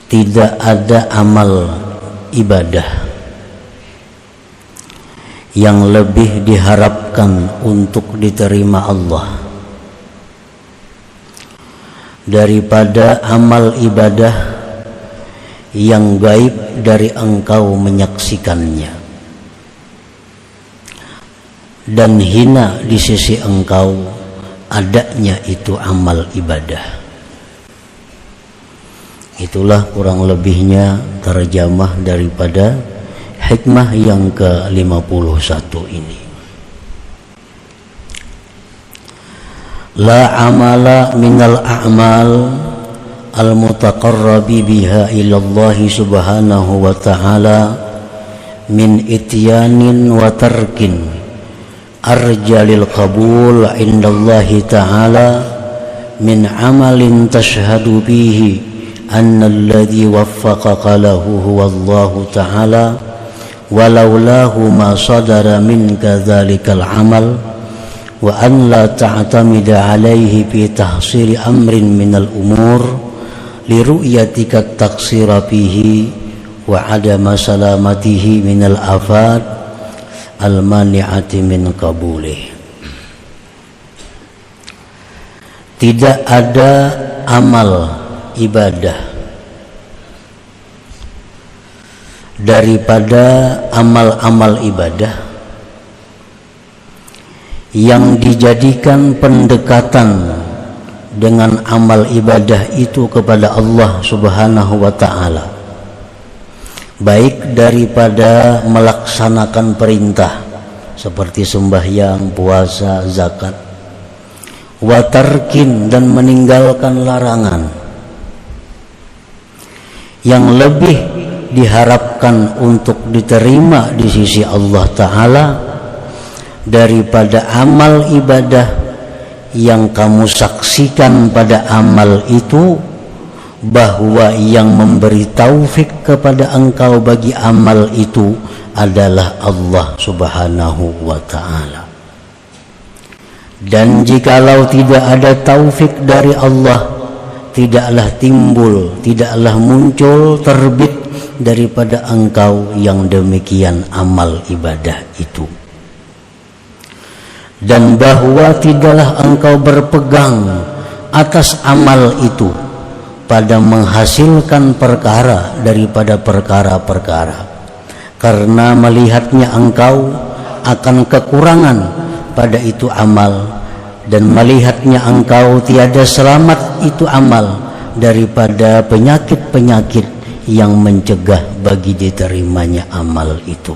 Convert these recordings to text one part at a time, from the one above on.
tidak ada amal ibadah yang lebih diharapkan untuk diterima Allah daripada amal ibadah yang gaib dari engkau menyaksikannya dan hina di sisi engkau adanya itu amal ibadah. Itulah kurang lebihnya terjemah daripada hikmah yang ke-51 ini. La amala minal a'mal al-mutaqarrabi biha ilallahi subhanahu wa ta'ala min ityanin wa tarkin arjalil qabul indallahi ta'ala min amalin tashhadu bihi anna alladhi waffaqaka lahu huwallahu ta'ala walaulahu ma sadara minka dhalikal amal wa an la ta'tamida alaihi fi tahsili amrin minal umur liru'yatika taksira fihi wa adama salamatihi minal afat al-mani'ati min qabulih. Tidak ada amal ibadah daripada amal-amal ibadah yang dijadikan pendekatan dengan amal ibadah itu kepada Allah Subhanahu wa ta'ala, baik daripada melaksanakan perintah seperti sembahyang, puasa, zakat, wa tarkin dan meninggalkan larangan, yang lebih diharapkan untuk diterima di sisi Allah Ta'ala daripada amal ibadah yang kamu saksikan pada amal itu bahwa yang memberi taufik kepada engkau bagi amal itu adalah Allah Subhanahu wa ta'ala. Dan jikalau tidak ada taufik dari Allah, tidaklah timbul, tidaklah muncul, terbit daripada engkau yang demikian amal ibadah itu. Dan bahwa tidaklah engkau berpegang atas amal itu pada menghasilkan perkara daripada perkara-perkara, karena melihatnya engkau akan kekurangan pada itu amal, dan melihatnya engkau tiada selamat itu amal daripada penyakit-penyakit yang mencegah bagi diterimanya amal itu.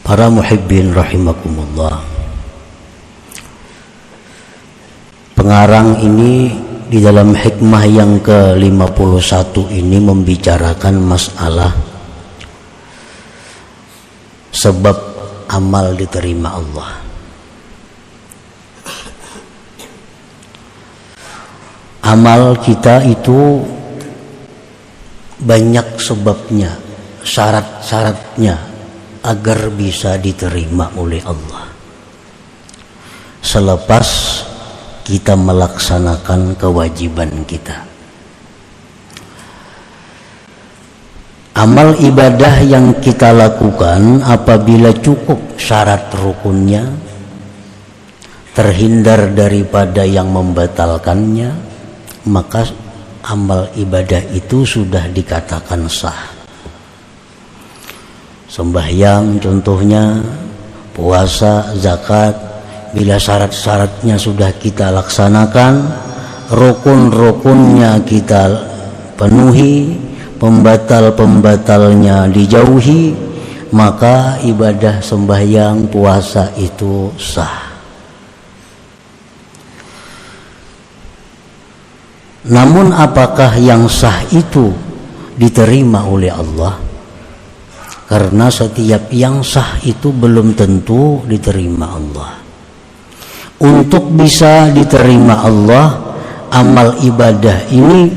Para muhibbin rahimakumullah, pengarang ini di dalam hikmah yang ke-51 ini membicarakan masalah sebab amal diterima Allah. Amal kita itu banyak sebabnya, syarat-syaratnya agar bisa diterima oleh Allah, selepas kita melaksanakan kewajiban kita. Amal ibadah yang kita lakukan apabila cukup syarat rukunnya, terhindar daripada yang membatalkannya, maka amal ibadah itu sudah dikatakan sah. Sembahyang contohnya, puasa, zakat, bila syarat-syaratnya sudah kita laksanakan, rukun-rukunnya kita penuhi, pembatal-pembatalnya dijauhi, maka ibadah sembahyang, puasa itu sah. Namun apakah yang sah itu diterima oleh Allah? Karena setiap yang sah itu belum tentu diterima Allah. Untuk bisa diterima Allah, amal ibadah ini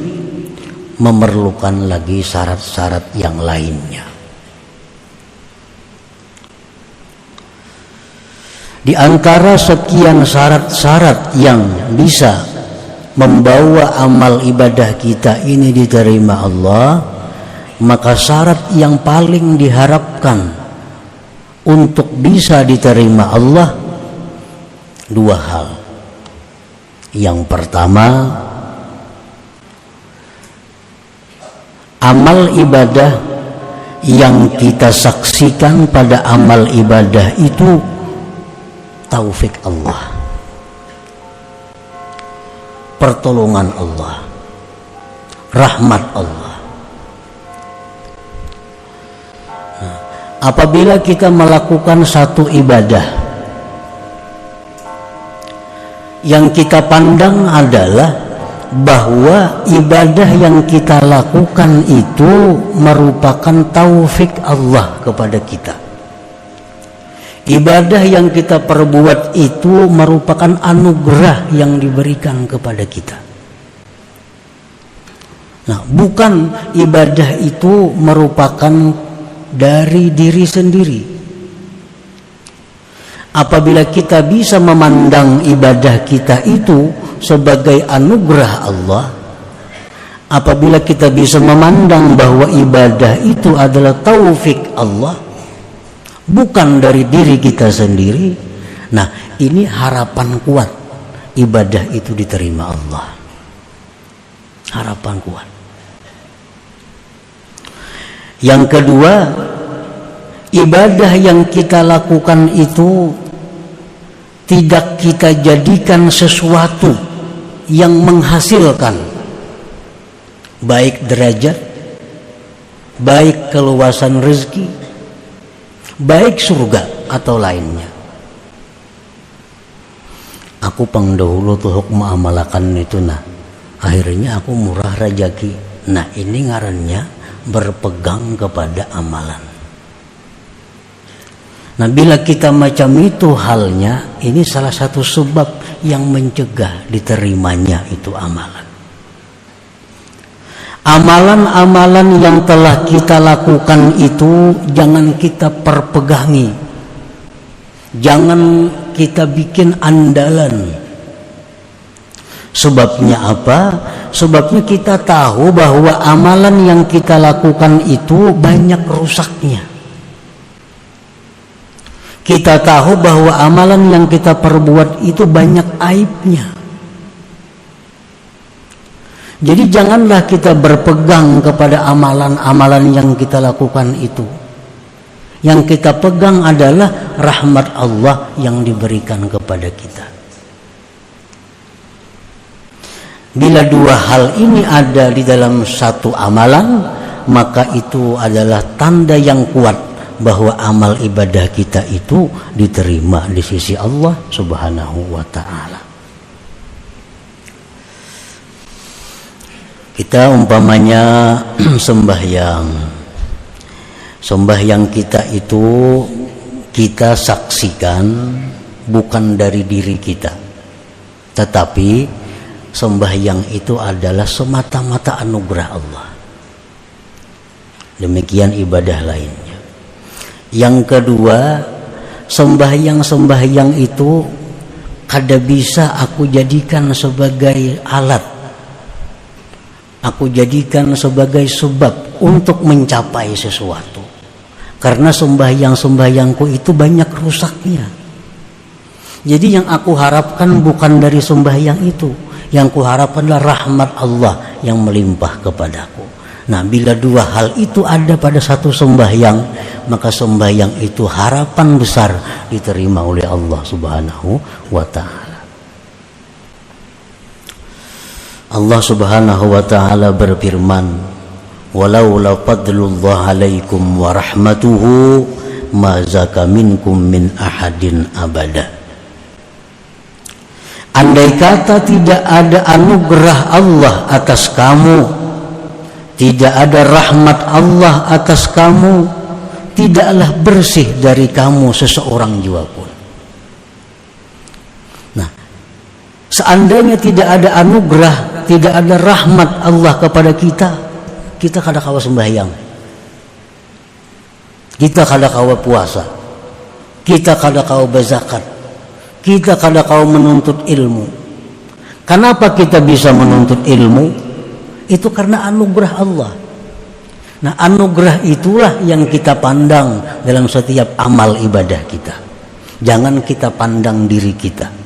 memerlukan lagi syarat-syarat yang lainnya. Di antara sekian syarat-syarat yang bisa membawa amal ibadah kita ini diterima Allah, maka syarat yang paling diharapkan untuk bisa diterima Allah dua hal. Yang pertama, amal ibadah yang kita saksikan pada amal ibadah itu taufik Allah, pertolongan Allah, rahmat Allah. Nah, apabila kita melakukan satu ibadah yang kita pandang adalah bahwa ibadah yang kita lakukan itu merupakan taufik Allah kepada kita, ibadah yang kita perbuat itu merupakan anugerah yang diberikan kepada kita. Nah, bukan ibadah itu merupakan dari diri sendiri. Apabila kita bisa memandang ibadah kita itu sebagai anugerah Allah, apabila kita bisa memandang bahwa ibadah itu adalah taufik Allah, bukan dari diri kita sendiri, nah ini harapan kuat ibadah itu diterima Allah. Harapan kuat. Yang kedua, ibadah yang kita lakukan itu tidak kita jadikan sesuatu yang menghasilkan baik derajat, baik keluasan rezeki, baik surga atau lainnya. Aku pangdahulu tuh hukma amalakan itu, nah akhirnya aku murah rejeki. Nah ini ngarannya berpegang kepada amalan. Nah bila kita macam itu halnya, ini salah satu sebab yang mencegah diterimanya itu amalan. Amalan-amalan yang telah kita lakukan itu jangan kita perpegangi, jangan kita bikin andalan. Sebabnya apa? Sebabnya kita tahu bahwa amalan yang kita lakukan itu banyak rusaknya. Kita tahu bahwa amalan yang kita perbuat itu banyak aibnya. Jadi janganlah kita berpegang kepada amalan-amalan yang kita lakukan itu. Yang kita pegang adalah rahmat Allah yang diberikan kepada kita. Bila dua hal ini ada di dalam satu amalan, maka itu adalah tanda yang kuat bahwa amal ibadah kita itu diterima di sisi Allah Subhanahu wa ta'ala. Kita umpamanya sembahyang kita itu kita saksikan bukan dari diri kita, tetapi sembahyang itu adalah semata-mata anugerah Allah. Demikian ibadah lainnya. Yang kedua, sembahyang itu kada bisa aku jadikan sebagai alat, aku jadikan sebagai sebab untuk mencapai sesuatu. Karena sembahyangku itu banyak rusaknya. Jadi yang aku harapkan bukan dari sembahyang itu, yang kuharapkan adalah rahmat Allah yang melimpah kepadaku. Nah, bila dua hal itu ada pada satu sembahyang, maka sembahyang itu harapan besar diterima oleh Allah Subhanahu wa ta'ala. Allah Subhanahu wa ta'ala berfirman, "Walaula fadlullah 'alaikum wa rahmatuhu ma zaka minkum min ahadin abada." Andai kata tidak ada anugerah Allah atas kamu, tidak ada rahmat Allah atas kamu, tidaklah bersih dari kamu seseorang jua pun. Nah, seandainya tidak ada anugerah, tidak ada rahmat Allah kepada kita, kita kada kawa sembahyang, kita kada kawa puasa, kita kada kawa berzakat, kita kada kawa menuntut ilmu. Kenapa kita bisa menuntut ilmu? Itu karena anugerah Allah. Nah, anugerah itulah yang kita pandang dalam setiap amal ibadah kita. Jangan kita pandang diri kita.